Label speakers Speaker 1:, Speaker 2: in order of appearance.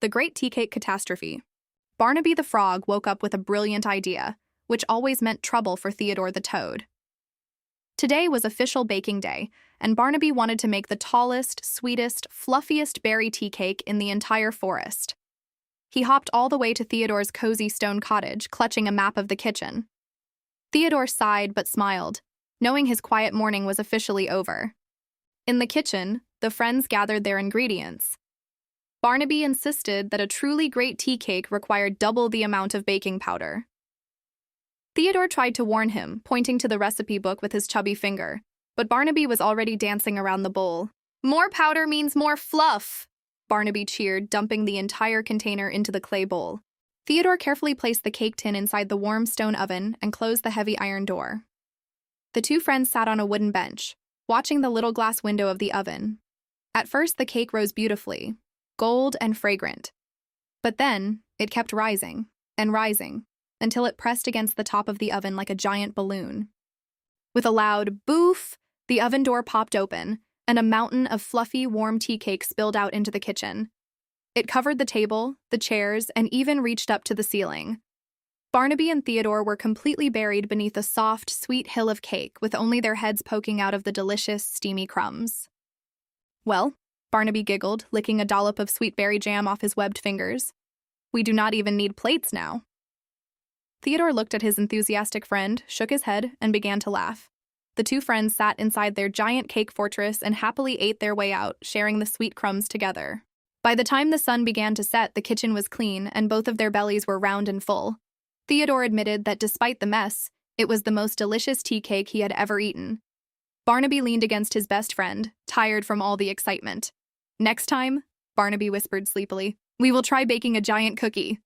Speaker 1: The Great Teacake Catastrophe. Barnaby the Frog woke up with a brilliant idea, which always meant trouble for Theodore the Toad. Today was official baking day, and Barnaby wanted to make the tallest, sweetest, fluffiest berry tea cake in the entire forest. He hopped all the way to Theodore's cozy stone cottage, clutching a map of the kitchen. Theodore sighed but smiled, knowing his quiet morning was officially over. In the kitchen, the friends gathered their ingredients. Barnaby insisted that a truly great tea cake required double the amount of baking powder. Theodore tried to warn him, pointing to the recipe book with his chubby finger, but Barnaby was already dancing around the bowl. "More powder means more fluff!" Barnaby cheered, dumping the entire container into the clay bowl. Theodore carefully placed the cake tin inside the warm stone oven and closed the heavy iron door. The two friends sat on a wooden bench, watching the little glass window of the oven. At first, the cake rose beautifully, gold and fragrant. But then, it kept rising and rising until it pressed against the top of the oven like a giant balloon. With a loud boof, the oven door popped open, and a mountain of fluffy, warm tea cake spilled out into the kitchen. It covered the table, the chairs, and even reached up to the ceiling. Barnaby and Theodore were completely buried beneath a soft, sweet hill of cake, with only their heads poking out of the delicious, steamy crumbs. "Well," Barnaby giggled, licking a dollop of sweet berry jam off his webbed fingers, "we do not even need plates now." Theodore looked at his enthusiastic friend, shook his head, and began to laugh. The two friends sat inside their giant cake fortress and happily ate their way out, sharing the sweet crumbs together. By the time the sun began to set, the kitchen was clean, and both of their bellies were round and full. Theodore admitted that despite the mess, it was the most delicious tea cake he had ever eaten. Barnaby leaned against his best friend, tired from all the excitement. "Next time," Barnaby whispered sleepily, "we will try baking a giant cookie."